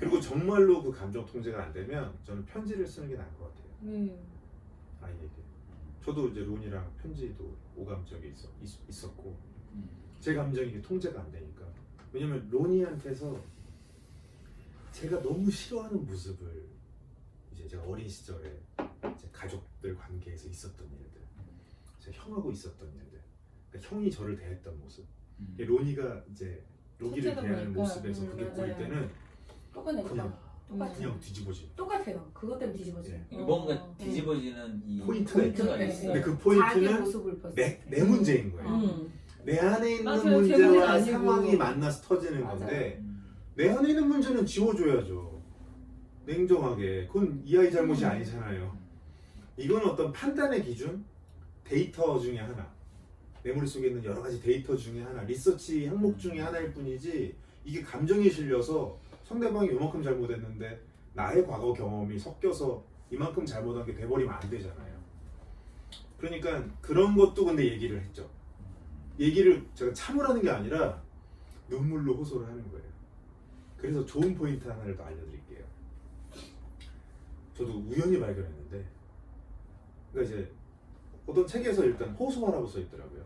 그리고 정말로 그 감정 통제가 안 되면 저는 편지를 쓰는 게 나을 것 같아요. 아이에게. 저도 이제 론이랑 편지도 오감 적이 있었고 제 감정이 통제가 안 되니까. 왜냐면 론이한테서 제가 너무 싫어하는 모습을 이제 제가 어린 시절에 제 가족들 관계에서 있었던 일들, 제 형하고 있었던 일들, 그러니까 형이 저를 대했던 모습, 론이가 이제 로기를 대하는 모습에서 그게 보일 때는 그냥 뒤집어지. 똑같아요. 그것 때문에 뒤집어져요. 뭔가 뒤집어지는 이 포인트가 있죠. 있어요. 근데 그 자기 포인트는 모습을 내 문제인 거예요. 내 안에 있는 맞아요. 제 문제와 문제는 아니고. 상황이 만나서 터지는 맞아요. 건데 내 안에 있는 문제는 지워줘야죠. 냉정하게. 그건 이 아이 잘못이 아니잖아요. 이건 어떤 판단의 기준, 데이터 중에 하나. 내 머릿속에 있는 여러 가지 데이터 중에 하나, 리서치 항목 중에 하나일 뿐이지 이게 감정이 실려서 상대방이 이만큼 잘못했는데 나의 과거 경험이 섞여서 이만큼 잘못한 게 돼버리면 안 되잖아요. 그러니까 그런 것도 근데 얘기를 했죠. 얘기를 제가 참으라는 게 아니라 눈물로 호소를 하는 거예요. 그래서 좋은 포인트 하나를 더 알려드릴게요. 저도 우연히 발견했는데, 그러니까 이제 어떤 책에서 일단 호소하라고 써 있더라고요.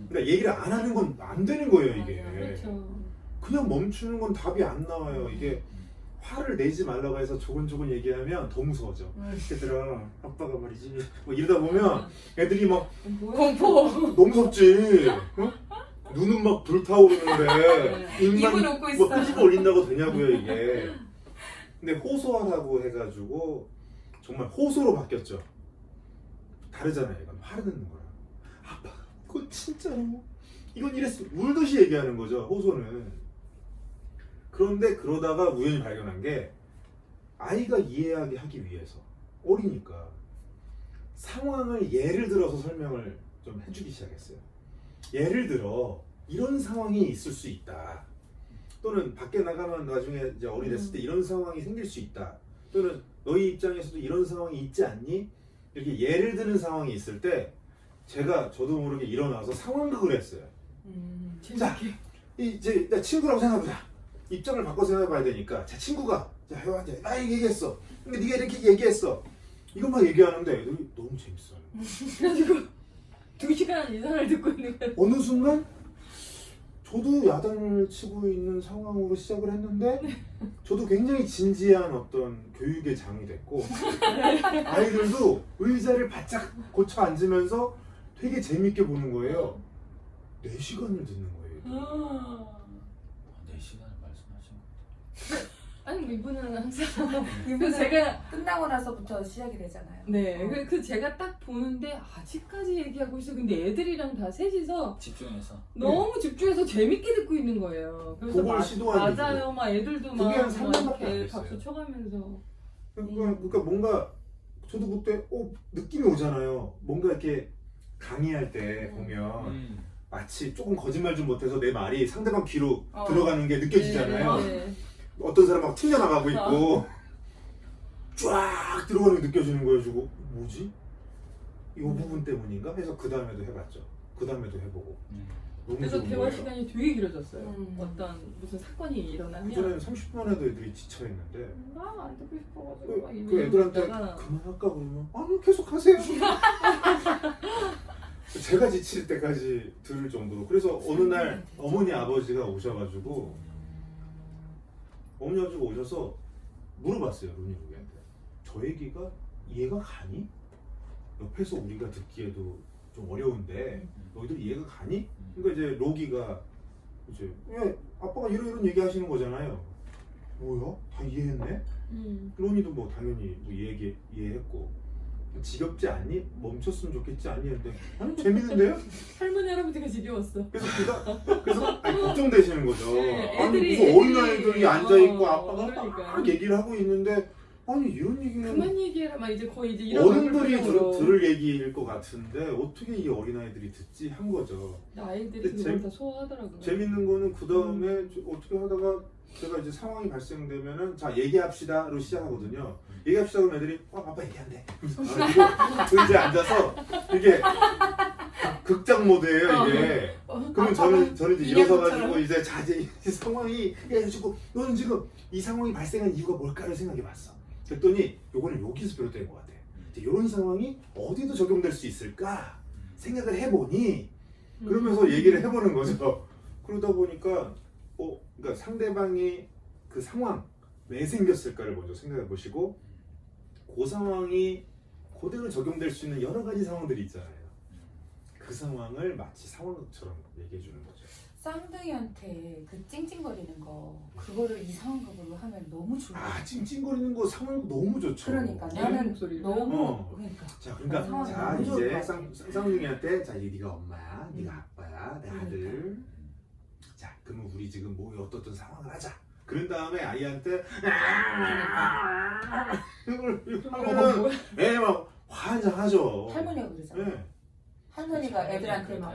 그러니까 얘기를 안 하는 건 안 되는 거예요, 이게. 그렇죠. 그냥 멈추는 건 답이 안 나와요. 이게 화를 내지 말라고 해서 조곤조곤 얘기하면 더 무서워져. 얘들아, 아빠가 말이지. 뭐 이러다 보면 애들이 막 공포. 너무 무섭지. 어? 눈은 막 불타오르는데 입만 입을 웃고 뭐 있어. 끄집어 올린다고 되냐고요, 이게. 근데 호소하라고 해가지고 정말 호소로 바뀌었죠. 다르잖아요. 이건 화를 내는 거랑. 아빠, 그건 진짜로. 이건 이랬어. 울듯이 얘기하는 거죠, 호소는. 그런데 그러다가 우연히 발견한 게 아이가 이해하게 하기 위해서 어리니까 상황을 예를 들어서 설명을 좀 해주기 시작했어요. 예를 들어 이런 상황이 있을 수 있다. 또는 밖에 나가면 나중에 이제 어른이 됐을 때 이런 상황이 생길 수 있다. 또는 너희 입장에서도 이런 상황이 있지 않니? 이렇게 예를 드는 상황이 있을 때 제가 저도 모르게 일어나서 상황극을 했어요. 자, 이제 나 친구라고 생각해보자. 입장을 바꿔 생각해봐야 되니까. 자, 친구가 자, 혜원한테 나 얘기했어. 근데 네가 이렇게 얘기했어. 이것만 얘기하는데 애들이 너무 재밌어요. 그래가지고 2시간 이상을 듣고 있는 거야. 어느 순간 저도 야단을 치고 있는 상황으로 시작을 했는데 저도 굉장히 진지한 어떤 교육의 장이 됐고 아이들도 의자를 바짝 고쳐 앉으면서 되게 재밌게 보는 거예요. 4시간을 듣는 거예요. 4시간을 말씀하신 것 아니 뭐 이분은 항상 이분은 제가 끝나고 나서부터 시작이 되잖아요. 네, 그 제가 딱 보는데 아직까지 얘기하고 있어. 근데 애들이랑 다 셋이서 같아요. 집중해서. 너무 집중해서 재밌게 듣고 있는 거예요. 그래서 그걸 시도하는 맞아요, 막 애들도 그게 한 막 3년밖에 안 이렇게 됐어요. 박수 쳐가면서. 그러니까 뭔가 저도 그때 느낌이 오잖아요. 뭔가 이렇게 강의할 때 보면 마치 조금 거짓말 좀 못해서 내 말이 상대방 귀로 들어가는 게 느껴지잖아요. 네. 어떤 사람 막 튕겨나가고 있고 쫙 들어가는 게 느껴지는 거예요. 저거 뭐지? 이 부분 때문인가? 해서 그 다음에도 해봤죠. 그 다음에도 해보고 너무 그래서 좋은 대화 거예요. 시간이 되게 길어졌어요. 음. 어떤 무슨 사건이 일어나면 그전에는 30분 해도 애들이 지쳐있는데 안 듣고 싶어가지고 막 그 애들한테 이러다가 그만할까 그러면 아니 계속 하세요. 제가 지칠 때까지 들을 정도로. 그래서 어느 날 어머니 아버지가 오셔가지고 어머니 아버지가 오셔서 물어봤어요. 루니 부기한테 저 얘기가 이해가 가니? 옆에서 우리가 듣기에도 좀 어려운데 너희들 이해가 가니? 그러니까 이제 로기가 이제 왜 아빠가 이런 얘기 하시는 거잖아요. 뭐야? 다 이해했네? 로니도 뭐 당연히 뭐 이해했고 지겹지 않니? 멈췄으면 좋겠지 않니? 했는데 아니 재밌는데요? 할머니 할아버지가 지겨웠어. 그래서 아니, 걱정되시는 거죠. 네, 아니 애들이- 무슨 어린아이들이 앉아있고 어, 아빠가 그러니까. 막 얘기를 하고 있는데 아니 이런 얘기는 그만 얘기해라 막 이제 거의 이제 이런 어른들이 얼굴로 들을 얘기일 것 같은데 어떻게 이 어린아이들이 듣지 한 거죠. 아이들이 근데 그걸 다 소화하더라고요. 재밌는 거는 그 다음에 어떻게 하다가 제가 이제 상황이 발생되면은 자 얘기합시다로 시작하거든요. 얘기합시다 그러면 애들이 아빠 얘기한대. 그리고 이제 앉아서 이게 극장 모드예요 이게. 그러면 저는 이제 일어서가지고 이제 자제 이 상황이 해가지고 너는 지금 이 상황이 발생한 이유가 뭘까를 생각해봤어. 그랬더니 요거는 여기서 비롯된 것 같아. 이제 이런 상황이 어디도 적용될 수 있을까 생각을 해보니 그러면서 얘기를 해보는 거죠. 그러다 보니까 그러니까 상대방이 그 상황 왜 생겼을까를 먼저 생각해 보시고 그 상황이 그대로 적용될 수 있는 여러 가지 상황들이 있잖아요. 그 상황을 마치 상황처럼 얘기해 주는 거죠. 쌍둥이한테 그 찡찡거리는 거 그거를 이상한거로 하면 너무 좋아. 아 찡찡거리는 거 상황 너무 좋죠. 그러니까 이런 나는 목소리를. 너무 그러니까 자 그러니까 상황이 자 너무 좋을 이제 것 같아. 쌍둥이한테 자 이제 네가 엄마야, 네가 아빠야, 내 아들. 자 그러면 우리 지금 뭐 어떤 상황을 하자. 그런 다음에 아이한테 이걸 하면은 애 막 환장하죠. 할머니가 그러잖아. 네. 할머니가 애들한테 막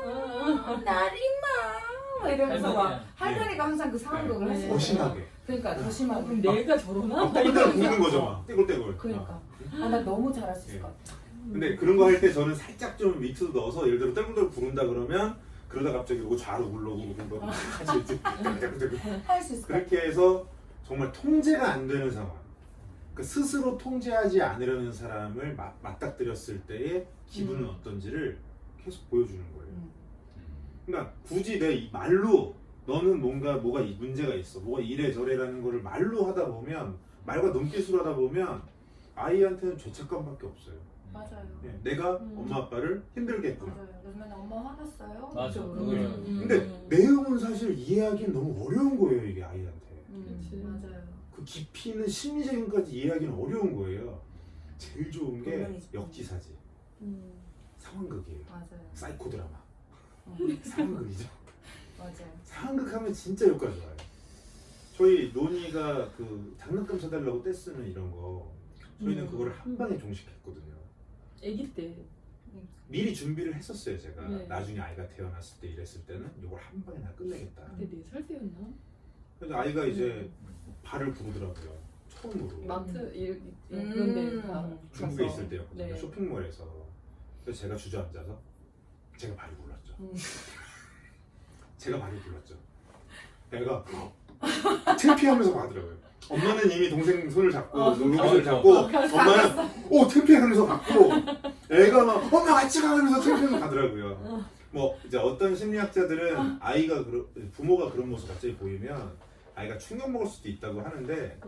아. 나리마 이러면서 막 할머니야. 할머니가 항상 그 상황극을 네. 하시는 더 심하게. 그러니까 더 아, 심하게. 그럼 내가 저러나? 막 떼굴떼굴 굽는 거죠 막. 떼굴떼굴. 그러니까 나 너무 잘할 수 있을 것 같아. 근데 그런 거 할 때 저는 살짝 좀 밑으로 넣어서 예를 들어 떼굴떼굴 부른다 그러면 그러다 갑자기 이거 좌로 굴러오고 그런 거 같이 이제 떼굴떼굴 할 수 있을 것 같아. 그렇게 해서 정말 통제가 안 되는 상황. 그 스스로 통제하지 않으려는 사람을 맞닥뜨렸을 때의 기분은 어떤지를 계속 보여주는 거예요. 그러니까 굳이 내 말로 너는 뭐가 문제가 있어, 뭐가 이래저래라는 거를 말로 하다 보면 말과 눈빛으로 하다 보면 아이한테는 죄책감밖에 없어요. 맞아요. 예, 내가 엄마 아빠를 힘들게 했구나. 맞아요. 요즘에는 엄마 화났어요. 맞아, 그죠? 그거를. 근데 내용은 사실 이해하기는 너무 어려운 거예요 이게 아이한테. 그치. 맞아요. 그 깊이 있는 심리적인 것까지 이해하기는 어려운 거예요. 제일 좋은 게 물론이지. 역지사지, 상황극이에요. 맞아요. 사이코 드라마. 상황극이죠. 맞아요. 상황극 하면 진짜 효과 좋아요. 저희 논이가 그 장난감 사달라고 떼쓰는 이런 거 저희는 그거를 한 방에 종식했거든요. 아기 때. 미리 준비를 했었어요 제가. 네. 나중에 아이가 태어났을 때 이랬을 때는 이걸 한 방에 다 끝내겠다. 그때 4살 때였나? 그래서 아이가 이제 발을 구르더라고요. 처음으로. 마트 음. 그런데 다 중국에 가서. 있을 때였거든요. 네. 쇼핑몰에서. 그래서 제가 주저앉아서 제가 발을 굴렀죠. 제가 발을 굴렀죠. 애가 창피하면서 가더라고요. 엄마는 이미 동생 손을 잡고 손을 잡고 엄마는 창피하면서 갔고 애가 막 엄마 같이 가 하면서 창피하면서 가더라고요. 뭐 이제 어떤 심리학자들은 아이가 부모가 그런 모습 갑자기 보이면 아이가 충격 먹을 수도 있다고 하는데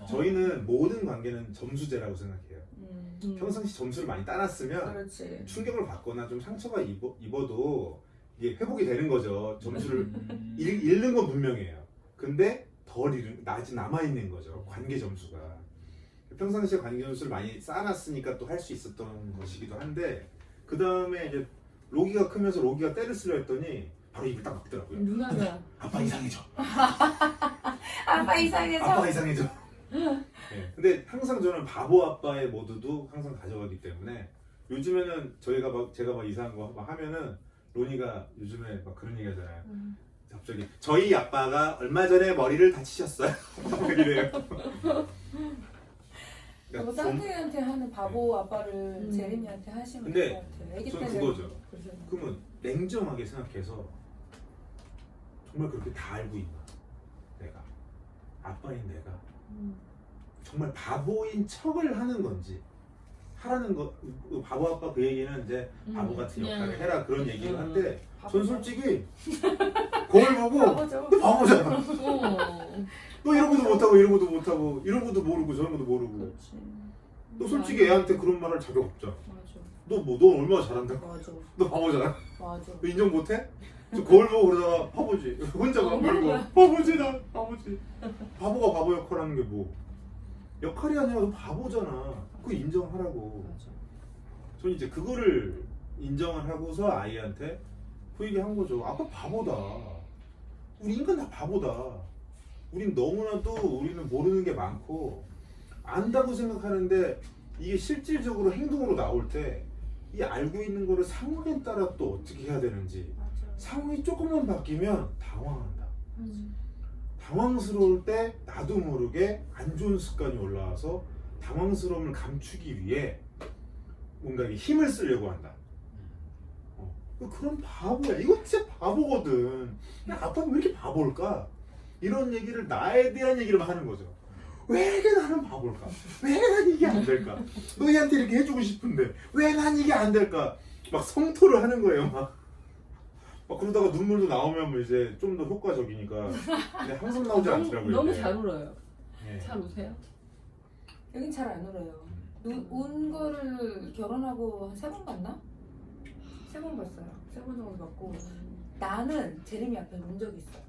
저희는 모든 관계는 점수제라고 생각해요. 평상시 점수를 많이 따놨으면 그렇지. 충격을 받거나 좀 상처가 입어도 이게 회복이 되는 거죠. 점수를 잃는 건 분명해요. 근데 덜 잃은 아직 남아있는 거죠. 관계 점수가. 평상시에 관계 점수를 많이 쌓아놨으니까 또 할 수 있었던 것이기도 한데 그 다음에 이제 로기가 크면서 로기가 때를 쓰려 했더니 바로 입을 딱 막더라고요. 누나가 아빠 이상해져. 아빠 이상해서. 아빠 이상해져. 네. 근데 항상 저는 바보 아빠의 모드도 항상 가져가기 때문에 요즘에는 제가 막 이상한 거 막 하면은 로니가 요즘에 막 그런 얘기 하잖아요. 갑자기 저희 아빠가 얼마 전에 머리를 다치셨어요. 이래요. 뭐 쌍둥이한테 하는 바보 아빠를 제림이한테 하시면 근데 될 것 같아요. 애기 저는 때는 그거죠. 그러잖아요. 그러면 냉정하게 생각해서 정말 그렇게 다 알고 있나? 내가 아빠인 내가 정말 바보인 척을 하는 건지 하라는 거 바보 아빠 그 얘기는 이제 바보 같은 그냥 역할을 해라 그런 얘기를 한데 전 바보죠. 솔직히 거울 보고 바보죠. 너 바보잖아. 어. 너 이런 것도 못하고 이런 것도 못하고 이런 것도 모르고 저런 것도 모르고 그렇지. 너 솔직히 애한테 그런 말 할 자격 없잖아. 맞아. 너 얼마나 잘한다고. 맞아. 너 바보잖아. 맞아. 너 인정 못해? 저 거울 보고 그러다가 바보지. 혼자 막 말고 바보지 나 바보지. 바보가 바보 역할하는 게 뭐 역할이 아니라 너 바보잖아. 그거 인정하라고. 맞아. 저는 이제 그거를 인정을 하고서 아이한테 그 얘기 한 거죠. 아빠 바보다. 우리 인간 다 바보다. 우린 너무나도 우리는 모르는 게 많고 안다고 생각하는데 이게 실질적으로 행동으로 나올 때 이 알고 있는 거를 상황에 따라 또 어떻게 해야 되는지 맞아요. 상황이 조금만 바뀌면 당황한다. 음. 당황스러울 때 나도 모르게 안 좋은 습관이 올라와서 당황스러움을 감추기 위해 뭔가 이렇게 힘을 쓰려고 한다. 그런 바보야. 이거 진짜 바보거든. 야, 아빠는 왜 이렇게 바볼까? 이런 얘기를 나에 대한 얘기를 막 하는 거죠. 왜 이게 나는 바볼까? 왜 난 이게 안 될까? 너희한테 이렇게 해주고 싶은데 왜 난 이게 안 될까? 막 성토를 하는 거예요. 막 그러다가 눈물도 나오면 뭐 이제 좀 더 효과적이니까. 근데 항상 나오지 않더라고요. 너무 이게. 잘 울어요. 예. 잘 우세요? 여긴 잘 안 울어요. 운 거를 결혼하고 한 3번 봤나? 3번 봤어요. 3번 정도 봤고 나는 제레미 앞에 운 적이 있어요.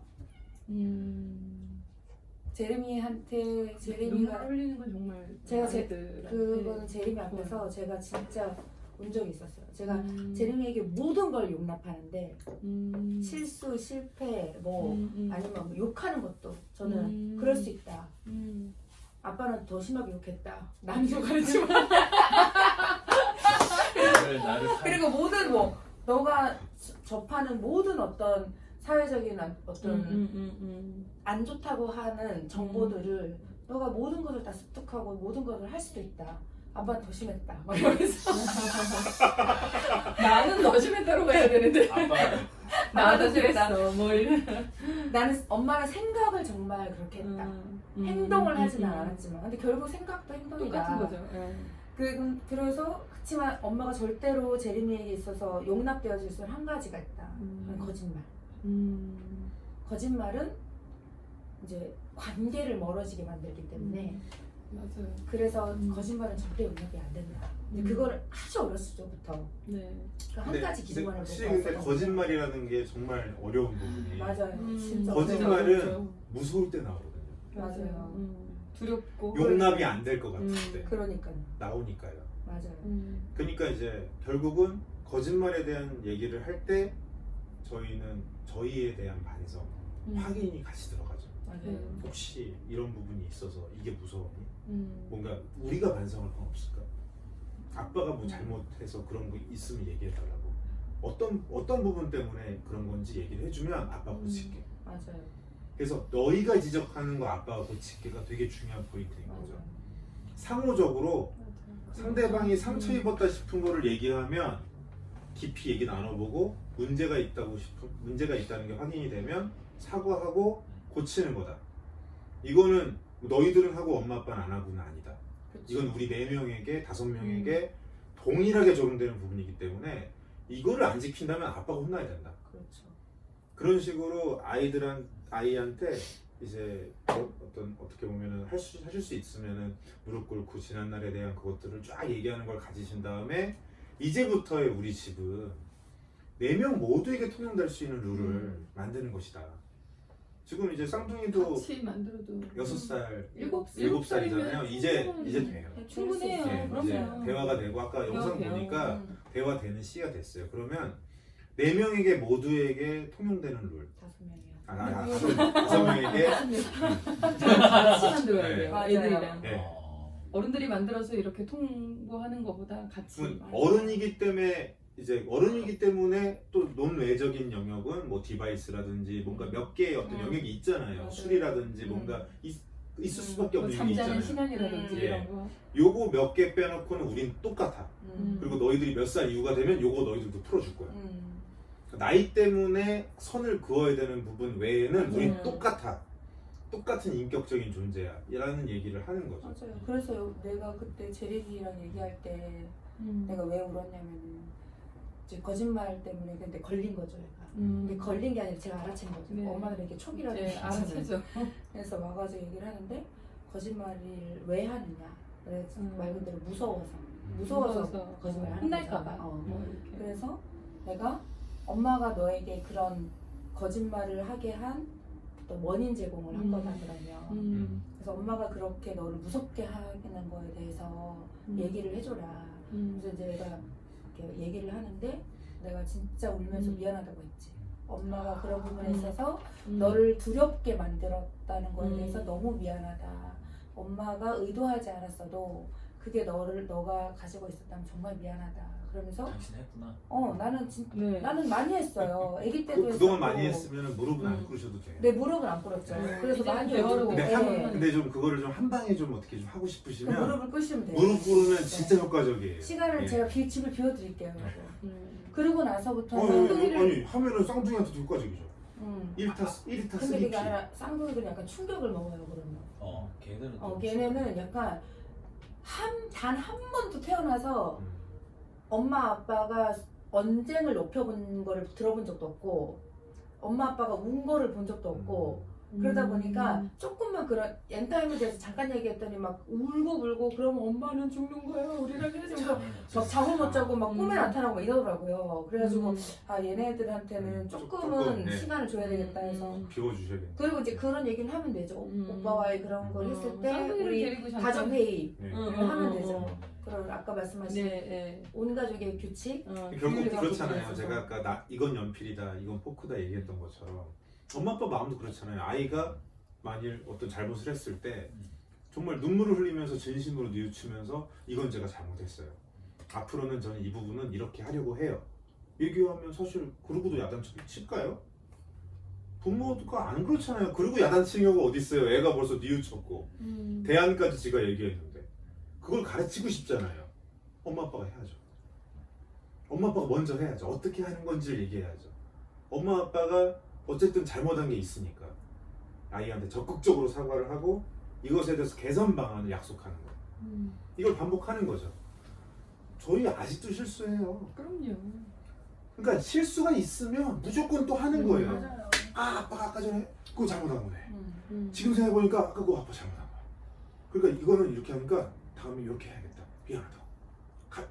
제레미한테 눈물 제레미가 흘리는 건 정말 제가 아이들한테 그거는 제레미 앞에서 제가 진짜 운 적이 있었어요. 제가 음. 제레미에게 모든 걸 용납하는데 음. 실수, 실패, 뭐 아니면 뭐 욕하는 것도 저는 음. 그럴 수 있다. 음. 아빠는 더 심하게 욕했다. 난 욕하지만 나를 그리고 모든 뭐 너가 접하는 모든 어떤 사회적인 어떤 안 좋다고 하는 정보들을 너가 모든 것을 다 습득하고 모든 것을 할 수도 있다. 아빠는 더 심했다. 막 이러면서 나는 더 심했다고 해야 되는데 아빠 나도 그랬다. 그랬어 뭐 이런 나는 엄마는 생각을 정말 그렇게 했다. 행동을 하진 않았지만 근데 결국 생각도 행동이다. 똑같은 거죠. 예. 그래서 그렇지만 엄마가 절대로 제리미에게 있어서 용납되어질 수 있는 한 가지가 있다. 그건 거짓말. 거짓말은 이제 관계를 멀어지게 만들기 때문에 맞아요. 그래서 거짓말은 절대 용납이 안 된다. 근데 그거를 아주 어렸을 때부터 네. 그 한 가지 기준만을 확실히 보고 근데 왔어요. 거짓말이라는 게 정말 어려운 부분이 맞아요. 진짜 거짓말은 어려워요. 무서울 때 나오거든요. 맞아요. 두렵고 용납이 안 될 것 같을 때 그러니까요. 나오니까요. 맞아요. 그러니까 이제 결국은 거짓말에 대한 얘기를 할 때 저희는 저희에 대한 반성, 확인이 같이 들어가죠. 맞아요. 혹시 이런 부분이 있어서 이게 무서우니? 뭔가 우리가 반성할 건 없을까? 아빠가 뭐 잘못해서 그런 거 있으면 얘기해달라고. 어떤 부분 때문에 그런 건지 얘기를 해주면 아빠가 고칠게. 맞아요. 그래서 너희가 지적하는 거 아빠가 고칠게가 되게 중요한 포인트인 거죠. 맞아요. 상호적으로 상대방이 상처 입었다 싶은 거를 얘기하면 깊이 얘기 나눠보고 문제가 있다는 게 확인이 되면 사과하고 고치는 거다. 이거는 너희들은 하고 엄마 아빠는 안 하고는 아니다. 그쵸. 이건 우리 4명에게 5명에게 동일하게 적용되는 부분이기 때문에 이거를 안 지킨다면 아빠가 혼나야 된다. 그렇죠. 그런 식으로 아이한테 이제 어떻게 보면은 하실 수 있으면은 무릎 꿇고 지난 날에 대한 그것들을 쫙 얘기하는 걸 가지신 다음에 이제부터의 우리 집은 4명 모두에게 통용될 수 있는 룰을 만드는 것이다. 지금 이제 쌍둥이도 같이 만들어도 6살, 일곱 7살이잖아요. 이제 돼요. 충분해요. 네, 그럼요. 이제 대화가 되고 아까 영상 돼요. 보니까 대화되는 시기가 됐어요. 그러면 4명에게 모두에게 통용되는 룰. 5명이요. 5명에게 같이 만들어야 네. 돼요. 맞아요. 애들이랑 네. 어른들이 만들어서 이렇게 통보하는 것보다 같이 어른이기 때문에 또 논외적인 영역은 뭐 디바이스라든지 뭔가 몇 개의 어떤 영역이 있잖아요. 맞아요. 술이라든지 뭔가 있을 수밖에 뭐 없는 영역이 잠자는 있잖아요. 시간이라든지 예. 이런 거. 요거 몇 개 빼놓고는 우린 똑같아. 그리고 너희들이 몇 살 이후가 되면 요거 너희들도 풀어줄 거야. 나이 때문에 선을 그어야 되는 부분 외에는 우린 똑같아. 똑같은 인격적인 존재야. 라는 얘기를 하는 거죠. 맞아요. 그래서 내가 그때 제리기랑 얘기할 때 내가 왜 울었냐면 이제 거짓말 때문에 근데 걸린 거죠, 얘가. 근데 걸린 게 아니라 제가 알아챈 거죠. 네. 엄마는 이렇게 촉이라도 네, 알아채죠. 그래서 와가지고 얘기를 하는데 거짓말을 왜 하느냐. 그래서 말 그대로 무서워서 거짓말을 하는 혼날까봐. 거잖아. 뭐 이렇게. 그래서 내가 엄마가 너에게 그런 거짓말을 하게 한 또 원인 제공을 한 거다 그러면 그래서 엄마가 그렇게 너를 무섭게 하는 거에 대해서 얘기를 해줘라. 그래서 이제 내가 이렇게 얘기를 하는데 내가 진짜 울면서 미안하다고 했지. 엄마가 그런 부분에 있어서 음. 너를 두렵게 만들었다는 거에 대해서 음. 너무 미안하다. 엄마가 의도하지 않았어도 그게 너가 가지고 있었다면 정말 미안하다. 그러면서 당신 했구나. 네. 나는 많이 했어요. 아기 때도 그동안 했었고. 많이 했으면 무릎은 안 꿇으셔도 돼요. 내 무릎은 안 꿇었죠. 네. 그래서 이제는 많이 배워도 해주고. 근데, 네. 근데 좀 그거를 좀 한 방에 좀 어떻게 좀 하고 그 싶으시면 무릎을 꿇으시면 돼요. 무릎 꿇으면 진짜 효과적이에요. 시간을 예. 제가 집을 비워드릴게요. 여러분. 음. 그러고 아니, 나서부터는 아니 하면은 쌍둥이한테도 효과적이죠. 1타 근데 3피. 그게 아니라 쌍둥이들은 약간 충격을 먹어요. 그러면. 걔들은 걔네는 약간 단 한 번도 태어나서 엄마 아빠가 언쟁을 높여본 거를 들어본 적도 없고 엄마 아빠가 운 거를 본 적도 없고 그러다 보니까 조금만 그런 엔타임에 대해서 잠깐 얘기했더니 막 울고 불고 그러면 엄마는 죽는 거야 우리랑 그래서 막 잠을 못 자고 막 꿈에 나타나고 막 이러더라고요. 그래가지고 얘네들한테는 조금은 조금, 네. 시간을 줘야 되겠다 해서 비워주셔야겠네. 그리고 이제 그런 얘기는 하면 되죠. 오빠와의 그런 걸 했을 때 쌍둥이를 우리 데리고 잠깐- 가족 회의 네. 하면 되죠. 그럼 아까 말씀하신 네. 온 가족의 규칙 결국 규율을 그렇잖아요. 갖고 제가 아까 이건 연필이다, 이건 포크다 얘기했던 것처럼 엄마 아빠 마음도 그렇잖아요. 아이가 만일 어떤 잘못을 했을 때 정말 눈물을 흘리면서 진심으로 뉘우치면서 이건 제가 잘못했어요. 앞으로는 저는 이 부분은 이렇게 하려고 해요. 얘기하면 사실 그러고도 야단칠까요? 부모가 안 그렇잖아요. 그리고 야단치는 경우가 어디 있어요? 애가 벌써 뉘우쳤고 대안까지 지가 얘기했는데 그걸 가르치고 싶잖아요. 엄마 아빠가 해야죠. 엄마 아빠가 먼저 해야죠. 어떻게 하는 건지를 얘기해야죠. 엄마 아빠가 어쨌든 잘못한 게 있으니까 아이한테 적극적으로 사과를 하고 이것에 대해서 개선 방안을 약속하는 거예요. 이걸 반복하는 거죠. 저희 아직도 실수해요. 그럼요. 그러니까 실수가 있으면 무조건 또 하는 거예요. 맞아요. 아, 아빠가 아까 전에 그거 잘못한 거네. 음. 지금 생각해보니까 아까 그거 아빠 잘못한 거야. 그러니까 이거는 이렇게 하니까 다음에 이렇게 해야겠다. 미안하다.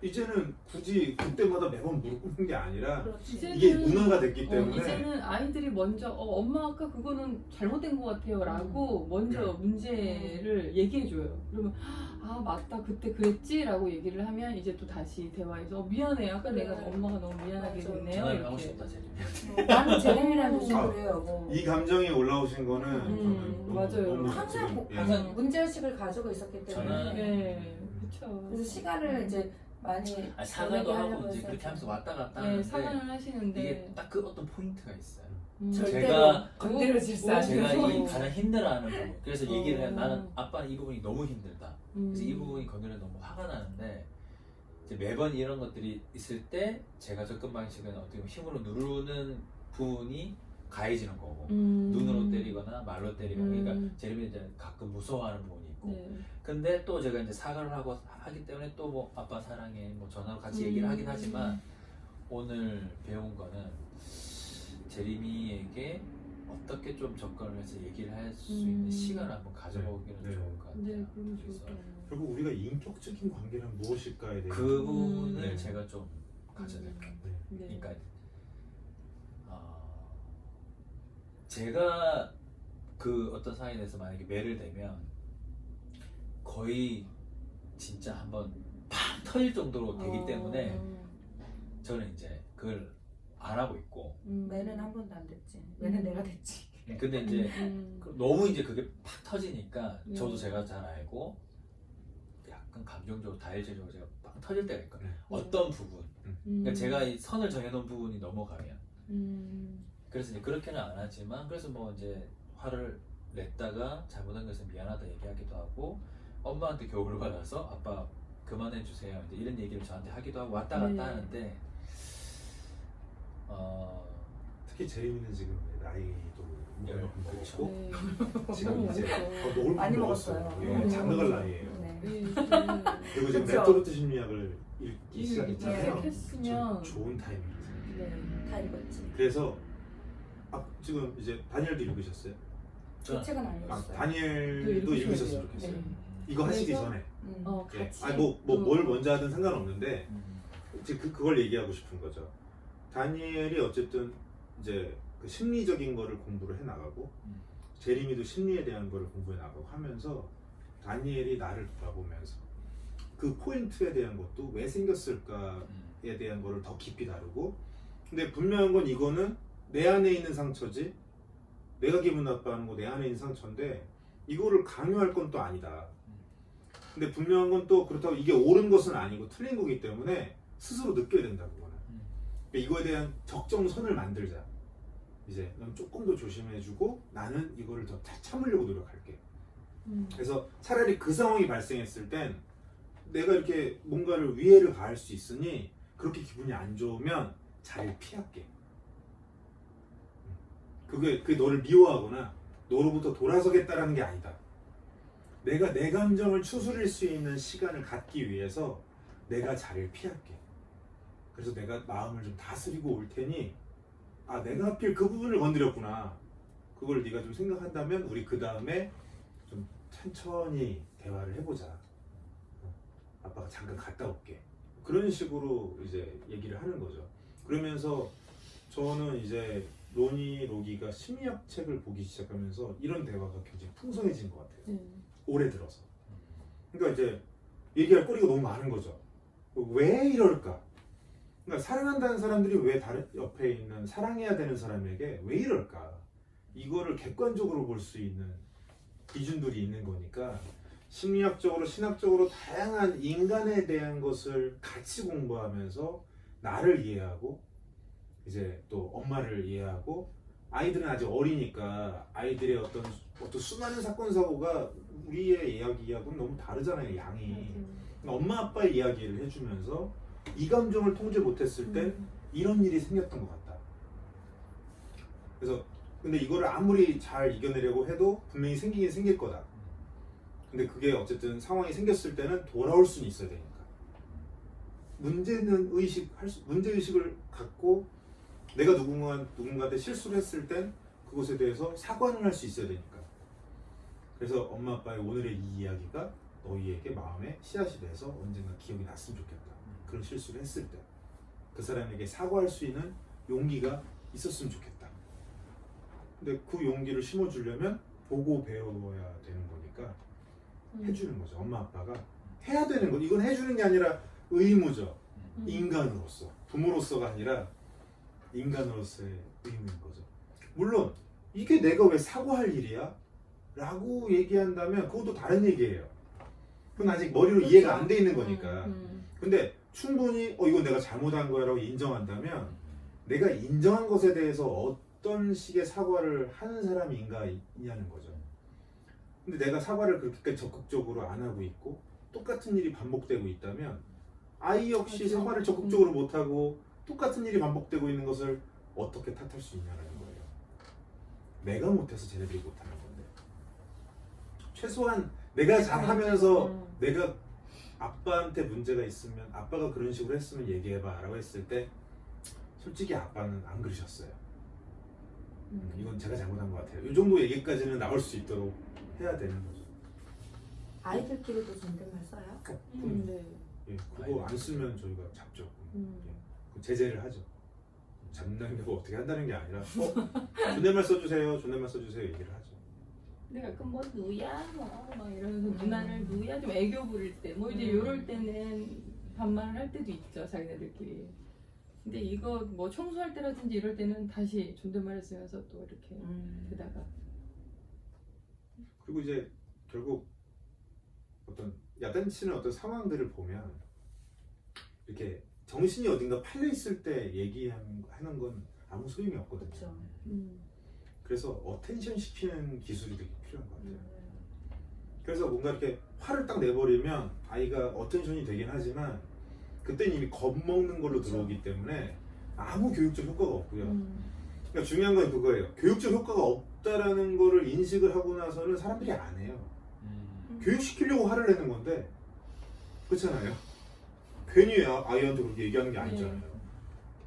이제는 굳이 그때마다 매번 무릎 꿇는 게 아니라 그렇지. 이제는- 이게 문화가 됐기 때문에 이제는 아이들이 먼저 엄마 아까 그거는 잘못된 것 같아요 라고 먼저 문제를 얘기해줘요. 그러면 아 맞다 그때 그랬지 라고 얘기를 하면 이제 또 다시 대화해서 미안해 아까 내가 엄마가 너무 미안하게 맞아. 됐네요 전화를 하고 이렇게. 싶다 제리. 나는 제рем이라는 듯이 아, 그래요. 뭐. 이 감정이 올라오신 거는 저는 너무, 맞아요. 너무 항상 지금, 예. 항상 문제의식을 가지고 있었기 때문에 저는- 네 그렇죠. 그래서 시간을 이제 많이 사과도 보내게 하고 하려고 이제 해서 그렇게 하면서 왔다 갔다 네 하는데 사과는 하시는데 이게 딱 그 어떤 포인트가 있어요. 절대로 제가- 건드려질 수 제가 않는 이 가장 힘들어하는 부분. 그래서 얘기를 해요. 어. 나는 아빠는 이 부분이 너무 힘들다. 그래서 이 부분이 건드려 너무 화가 나는데 이제 매번 이런 것들이 있을 때 제가 접근 방식은 어떻게 보면 힘으로 누르는 부분이 가해지는 거고 눈으로 때리거나 말로 때리거나 그러니까 제림이 이제 가끔 무서워하는 부분이 있고 네. 근데 또 제가 이제 사과를 하고 하기 때문에 또 뭐 아빠 사랑해 뭐 전화로 같이 얘기를 하긴 하지만 오늘 배운 거는 제림이에게 어떻게 좀 접근을 해서 얘기를 할 수 있는 시간을 한번 가져보기는 네. 좋을 것 같아요. 네 그럼 그래서 좋다. 결국 우리가 인격적인 관계란 무엇일까에 대해 그 부분을 네. 제가 좀 가져야 될 것 같아요. 네. 그러니까 제가 그 어떤 사연에 대해서 만약에 매를 대면 거의 진짜 한번 팍 터질 정도로 되기 때문에 저는 이제 그걸 안 하고 있고 매는 한 번도 안 됐지. 매는 내가 됐지. 근데 이제 너무 이제 그게 팍 터지니까 저도 제가 잘 알고 약간 감정적으로 다혈질적으로 제가 팍 터질 때가 있거든요. 어떤 부분 그러니까 제가 이 선을 정해놓은 부분이 넘어가면 그래서 이제 그렇게는 안 하지만 그래서 뭐 이제 화를 냈다가 잘못한 것은 미안하다 얘기하기도 하고 엄마한테 교훈을 받아서 아빠 그만해 주세요 이제 이런 얘기를 저한테 하기도 하고 왔다 갔다 네. 하는데 특히 제림이는 지금 나이도 그렇죠. 먹었고 지금 이제 먹을 많이 거 먹었어요. 예, 장가갈 나이에요. 네. 그리고 지금 그쵸. 레토르트 심리학을 읽기 이거 시작했잖아요. 시작했으면 좋은 타이밍이세요. 네. 다 읽었지. 그래서 지금 이제 다니엘도 읽으셨어요? 그 책은 안 아, 읽었어요. 다니엘도 읽으셨으면 좋겠어요. 이거 하시기 그래서- 전에. 예. 같이 아니 뭘 먼저 하든 상관없는데 음. 이제 그걸 얘기하고 싶은 거죠. 다니엘이 어쨌든 이제 그 심리적인 거를 공부를 해 나가고 제리미도 심리에 대한 거를 공부해 나가고 하면서 다니엘이 나를 돌아보면서 그 포인트에 대한 것도 왜 생겼을까에 대한 거를 더 깊이 다루고 근데 분명한 건 이거는 내 안에 있는 상처지. 내가 기분 나빠하는 거 내 안에 있는 상처인데 이거를 강요할 건 또 아니다. 근데 분명한 건 또 그렇다고 이게 옳은 것은 아니고 틀린 거기 때문에 스스로 느껴야 된다 그거는. 그러니까 이거에 대한 적정선을 만들자. 이제 넌 조금 더 조심해주고 나는 이거를 더 참으려고 노력할게. 그래서 차라리 그 상황이 발생했을 땐 내가 이렇게 뭔가를 위해를 가할 수 있으니 그렇게 기분이 안 좋으면 자리를 피할게. 그게 너를 미워하거나 너로부터 돌아서겠다라는 게 아니다. 내가 내 감정을 추스릴 수 있는 시간을 갖기 위해서 내가 자리를 피할게. 그래서 내가 마음을 좀 다스리고 올 테니 아 내가 하필 그 부분을 건드렸구나. 그걸 네가 좀 생각한다면 우리 그 다음에 좀 천천히 대화를 해보자. 아빠가 잠깐 갔다 올게. 그런 식으로 이제 얘기를 하는 거죠. 그러면서 저는 이제 로기가 심리학 책을 보기 시작하면서 이런 대화가 굉장히 풍성해진 것 같아요. 올해 들어서. 그러니까 이제 얘기할 거리가 너무 많은 거죠. 왜 이럴까? 그러니까 사랑한다는 사람들이 왜 다른 옆에 있는 사랑해야 되는 사람에게 왜 이럴까? 이거를 객관적으로 볼 수 있는 기준들이 있는 거니까 심리학적으로 신학적으로 다양한 인간에 대한 것을 같이 공부하면서 나를 이해하고 이제 또 엄마를 이해하고 아이들은 아직 어리니까 아이들의 어떤 수많은 사건 사고가 우리의 이야기하고는 너무 다르잖아요, 양이. 그러니까 엄마 아빠의 이야기를 해주면서 이 감정을 통제 못했을 땐 이런 일이 생겼던 것 같다. 그래서 근데 이거를 아무리 잘 이겨내려고 해도 분명히 생기긴 생길 거다. 근데 그게 어쨌든 상황이 생겼을 때는 돌아올 수는 있어야 되니까. 문제의식을 갖고 내가 누군가한테 실수를 했을 땐 그것에 대해서 사과는 할 수 있어야 되니까. 그래서 엄마 아빠의 오늘의 이 이야기가 너희에게 마음에 씨앗이 돼서 언젠가 기억이 났으면 좋겠다. 그런 실수를 했을 때 그 사람에게 사과할 수 있는 용기가 있었으면 좋겠다. 근데 그 용기를 심어주려면 보고 배워야 되는 거니까 해주는 거죠. 엄마 아빠가 해야 되는 거. 이건 해주는 게 아니라 의무죠. 인간으로서. 부모로서가 아니라 인간으로서의 의무인 거죠. 물론 이게 내가 왜 사과할 일이야? 라고 얘기한다면 그것도 다른 얘기예요. 그건 아직 머리로 그렇죠. 이해가 안 돼 있는 거니까. 근데 충분히 이건 내가 잘못한 거야 라고 인정한다면 내가 인정한 것에 대해서 어떤 식의 사과를 하는 사람인가 있냐는 거죠. 근데 내가 사과를 그렇게까지 적극적으로 안 하고 있고 똑같은 일이 반복되고 있다면 아이 역시 맞아. 사과를 적극적으로 못하고 똑같은 일이 반복되고 있는 것을 어떻게 탓할 수 있냐는 거예요. 내가 못해서 쟤네들이 못하는 건데 최소한 내가 잘하면서 내가 아빠한테 문제가 있으면 아빠가 그런 식으로 했으면 얘기해봐 라고 했을 때 솔직히 아빠는 안 그러셨어요. 이건 제가 잘못한 것 같아요. 이 정도 얘기까지는 나올 수 있도록 해야 되는 거죠. 아이들끼리도 존댓말 써요? 네. 예, 그거 안 쓰면 저희가 잡죠. 예, 제재를 하죠. 잡는다고 어떻게 한다는 게 아니라 존댓말 써주세요, 존댓말 써주세요 얘기를 하죠. 근데 가끔 뭐 누야 막 이러면서 누나를 누야 좀 애교 부릴 때 뭐 이제 요럴 때는 반말을 할 때도 있죠, 자기네들끼리. 근데 이거 뭐 청소할 때라든지 이럴 때는 다시 존댓말을 쓰면서 또 이렇게 되다가 그리고 이제 결국 어떤 야단치는 어떤 상황들을 보면 이렇게 정신이 어딘가 팔려 있을 때 얘기하는 건 아무 소용이 없거든요. 그렇죠. 그래서 어텐션 시키는 기술이 되게 필요한 것 같아요. 그래서 뭔가 이렇게 화를 딱 내버리면 아이가 어텐션이 되긴 하지만 그때는 이미 겁먹는 걸로 들어오기 때문에 아무 교육적 효과가 없고요. 그러니까 중요한 건 그거예요. 교육적 효과가 없다라는 거를 인식을 하고 나서는 사람들이 안 해요. 교육시키려고 화를 내는 건데 그렇잖아요. 괜히 아이한테 그렇게 얘기하는 게 아니잖아요.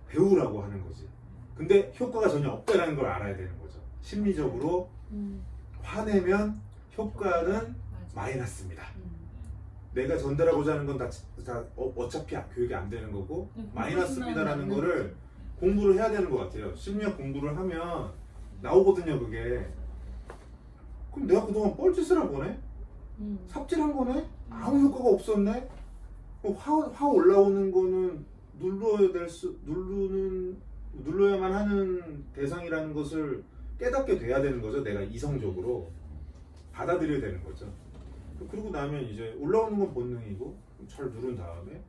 배우라고 하는 거지. 근데 효과가 전혀 없다라는 걸 알아야 되는 거죠. 심리적으로 화내면 효과는 마이너스입니다. 내가 전달하고자 하는 건 다 어차피 교육이 안 되는 거고 마이너스입니다라는 거를 공부를 해야 되는 것 같아요. 심리학 공부를 하면 나오거든요, 그게. 그럼 내가 그동안 뻘짓을 한 거네? 삽질한 거네? 아무 효과가 없었네? 화 올라오는 거는 누르는 눌러야만 하는 대상이라는 것을 깨닫게 돼야 되는 거죠. 내가 이성적으로 받아들여야 되는 거죠. 그러고 나면 이제 올라오는 건 본능이고 잘 누른 다음에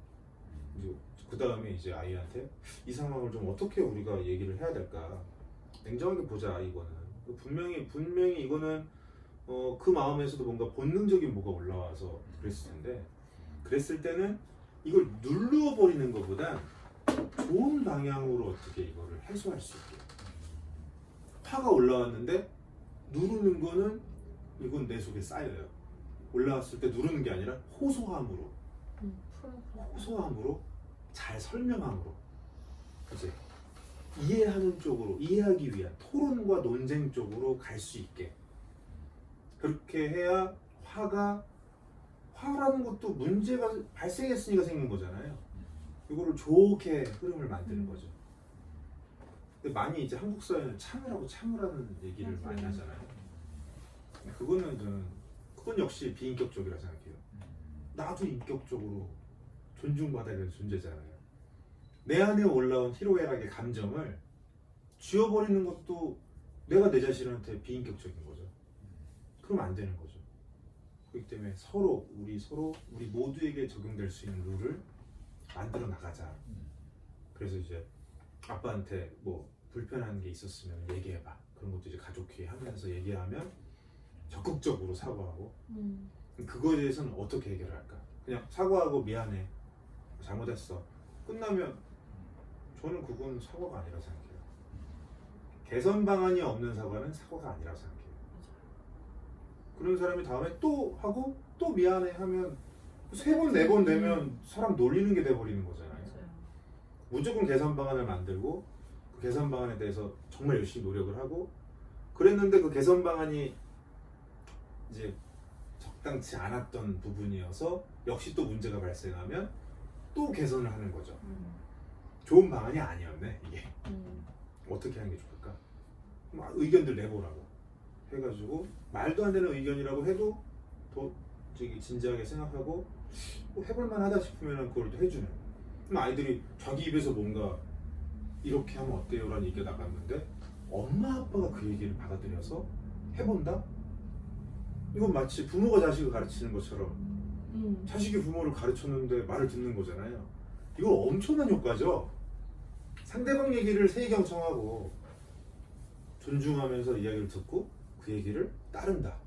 이제 그 다음에 이제 아이한테 이 상황을 좀 어떻게 우리가 얘기를 해야 될까 냉정하게 보자. 이거는 분명히 이거는 그 마음에서도 뭔가 본능적인 뭐가 올라와서 그랬을 텐데 그랬을 때는 이걸 눌러버리는 것보다 좋은 방향으로 어떻게 이거를 해소할 수 있게 화가 올라왔는데 누르는 거는 이건 내 속에 쌓여요. 올라왔을 때 누르는 게 아니라 호소함으로 잘 설명함으로 이제 이해하는 쪽으로 이해하기 위한 토론과 논쟁 쪽으로 갈 수 있게 그렇게 해야 화라는 것도 문제가 발생했으니까 생긴 거잖아요. 이거를 좋게 흐름을 만드는 거죠. 근데 많이 이제 한국 사회는 참으라는 얘기를 많이 하잖아요. 그건 역시 비인격적이라 생각해요. 나도 인격적으로 존중받아야 되는 존재잖아요. 내 안에 올라온 희로애락의 감정을 쥐어버리는 것도 내가 내 자신한테 비인격적인 거죠. 그럼 안 되는 거죠. 그렇기 때문에 우리 모두에게 적용될 수 있는 룰을 만들어 나가자. 그래서 이제 아빠한테 뭐 불편한 게 있었으면 얘기해봐. 그런 것도 이제 가족회의 하면서 얘기하면 적극적으로 사과하고 그거에 대해서는 어떻게 해결할까? 그냥 사과하고 미안해. 잘못했어. 끝나면 저는 그건 사과가 아니라 생각해요. 개선 방안이 없는 사과는 사과가 아니라 생각해요. 그런 사람이 다음에 또 하고 또 미안해 하면 3번, 4번 되면 사람 놀리는 게 돼버리는 거잖아요. 무조건 개선 방안을 만들고 그 개선 방안에 대해서 정말 열심히 노력을 하고 그랬는데 그 개선 방안이 이제 적당치 않았던 부분이어서 역시 또 문제가 발생하면 또 개선을 하는 거죠. 좋은 방안이 아니었네 이게. 어떻게 하는 게 좋을까? 의견들 내보라고 해가지고 말도 안 되는 의견이라고 해도 더 진지하게 생각하고 해볼만 하다 싶으면 그걸 또 해주는. 그럼 아이들이 자기 입에서 뭔가 이렇게 하면 어때요? 라는 얘기가 나갔는데 엄마 아빠가 그 얘기를 받아들여서 해본다? 이건 마치 부모가 자식을 가르치는 것처럼 자식이 부모를 가르쳤는데 말을 듣는 거잖아요. 이거 엄청난 효과죠. 상대방 얘기를 세경청하고 존중하면서 이야기를 듣고 그 얘기를 따른다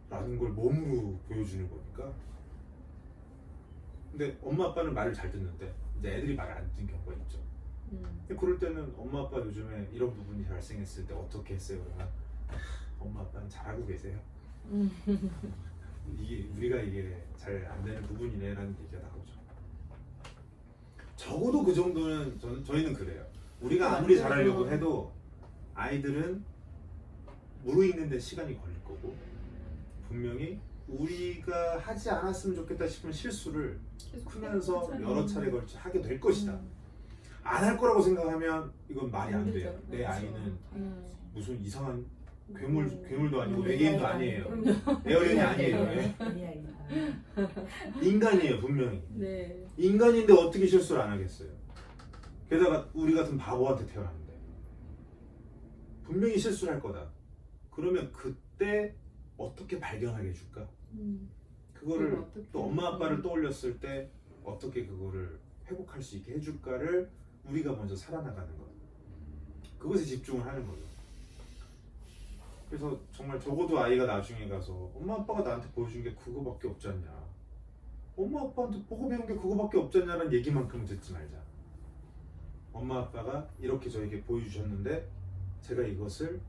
라는 걸 몸으로 보여주는 거니까. 근데 엄마 아빠는 말을 잘 듣는데 이제 애들이 말을 안 듣는 경우가 있죠. 그럴 때는 엄마 아빠 요즘에 이런 부분이 발생했을 때 어떻게 했어요? 그러면 엄마 아빠는 잘하고 계세요. 우리가 이게 잘 안 되는 부분이네 라는 얘기가 나오죠. 적어도 그 정도는 저희는 그래요. 우리가 아무리 잘하려고 해도 아이들은 무르익는 데 시간이 걸릴 거고 분명히 우리가 하지 않았으면 좋겠다 싶은 실수를 크면서 여러 차례 걸쳐 하게 될 것이다. 안 할 거라고 생각하면 이건 말이 안 돼요. 내 아이는 무슨 이상한 괴물도 아니고 외계인도 아니에요. 에어리언이 아니에요. 인간이에요 분명히. 네. 인간인데 어떻게 실수를 안 하겠어요. 게다가 우리 같은 바보한테 태어났는데 분명히 실수를 할 거다. 그러면 그때 어떻게 발견하게 해줄까? 그거를 또 엄마 아빠를 떠올렸을 때 어떻게 그거를 회복할 수 있게 해줄까를 우리가 먼저 살아나가는 거예요. 그것에 집중을 하는 거죠. 그래서 정말 적어도 아이가 나중에 가서 엄마 아빠가 나한테 보여준 게 그거밖에 없지 않냐, 엄마 아빠한테 보고 배운 게 그거밖에 없지 않냐는 얘기만큼은 듣지 말자. 엄마 아빠가 이렇게 저에게 보여주셨는데 제가 이것을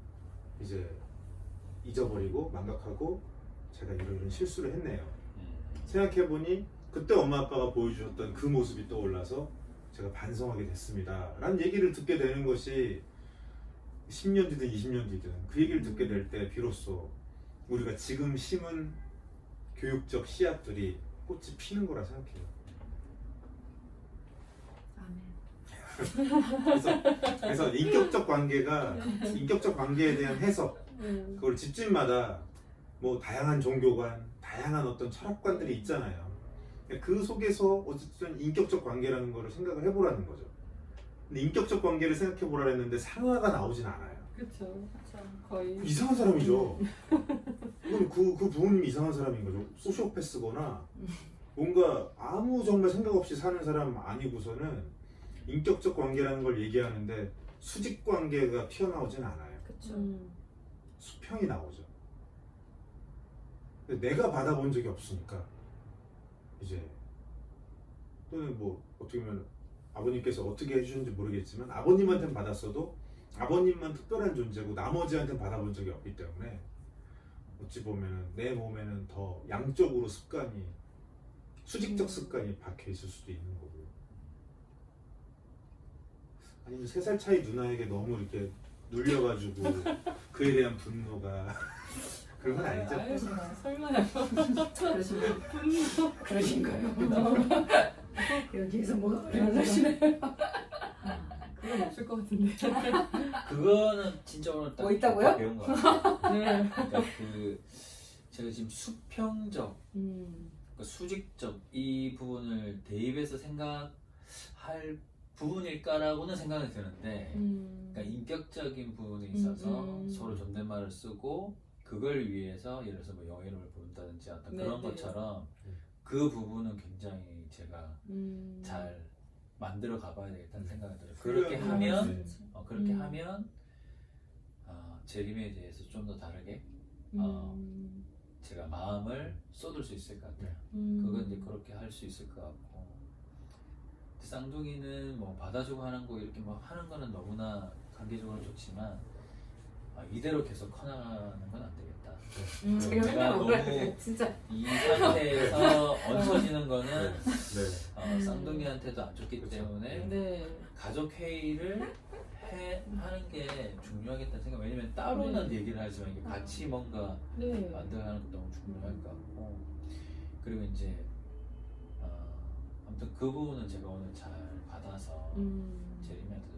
이제 잊어버리고 망각하고 제가 이런 실수를 했네요. 생각해보니 그때 엄마 아빠가 보여주셨던 그 모습이 떠올라서 제가 반성하게 됐습니다 라는 얘기를 듣게 되는 것이 10년 뒤든 20년 뒤든 그 얘기를 듣게 될 때 비로소 우리가 지금 심은 교육적 씨앗들이 꽃이 피는 거라 생각해요. 그래서 인격적 관계에 대한 해석, 그걸 집집마다 뭐 다양한 종교관, 다양한 어떤 철학관들이 있잖아요. 그 속에서 어쨌든 인격적 관계라는 거를 생각을 해보라는 거죠. 근데 인격적 관계를 생각해 보라 했는데 상하가 나오진 않아요. 그렇죠. 그쵸. 거의 이상한 사람이죠. 그럼 그 부모님이 이상한 사람인 거죠. 소시오패스거나 뭔가 아무 정말 생각 없이 사는 사람 아니고서는 인격적 관계라는 걸 얘기하는데 수직 관계가 튀어나오진 않아요. 그쵸. 수평이 나오죠. 근데 내가 받아본 적이 없으니까 이제 또는 뭐 어떻게 보면 아버님께서 어떻게 해주셨는지 모르겠지만 아버님한테는 받았어도 아버님만 특별한 존재고 나머지한테는 받아본 적이 없기 때문에 어찌 보면 내 몸에는 더 양적으로 습관이 수직적 습관이 박혀 있을 수도 있는 거고요. 아니면 3살 차이 누나에게 너무 이렇게 눌려가지고 그에 대한 분노가 그런 건 아니죠? 아유, 설마요. 그러신가요? 여기에서 뭐가 일어나시네. 그건 없을 것 같은데. 그거는 진짜 오늘 딱 뭐 있다고요? 배운 거 같아요. 네. 그러니까 그 제가 지금 수평적, 그러니까 수직적 이 부분을 대입해서 생각할 부분일까라고는 생각이 드는데, 그러니까 인격적인 부분에 있어서 서로 존댓말을 쓰고 그걸 위해서 예를 들어서 뭐 영예를 부른다든지 어떤 네, 그런 네. 것처럼 그 부분은 굉장히 제가 잘 만들어 가봐야 되겠다는 생각이 들어요. 그렇게 그래야 하면 네. 그렇게 하면 재림에 대해서 좀 더 다르게 제가 마음을 쏟을 수 있을 것 같아요. 그건 이제 그렇게 할 수 있을 것 같고, 쌍둥이는 뭐 받아주고 하는 거 이렇게 뭐 하는 거는 너무나 관계적으로 좋지만 이대로 계속 커나가는 건 안 되겠다. 제가 내가 너무 너무 진짜 이 상태에서 얹혀지는 거는 네. 쌍둥이한테도 안 좋기 그렇죠. 때문에 네. 가족 회의를 하는 게 중요하겠다는 생각. 왜냐면 따로는 얘기를 하지만 이게 같이 뭔가 네. 만들어가는 게 너무 중요할 것 같고, 그리고 이제 아무튼 그 부분은 제가 오늘 잘 받아서 제림이한테도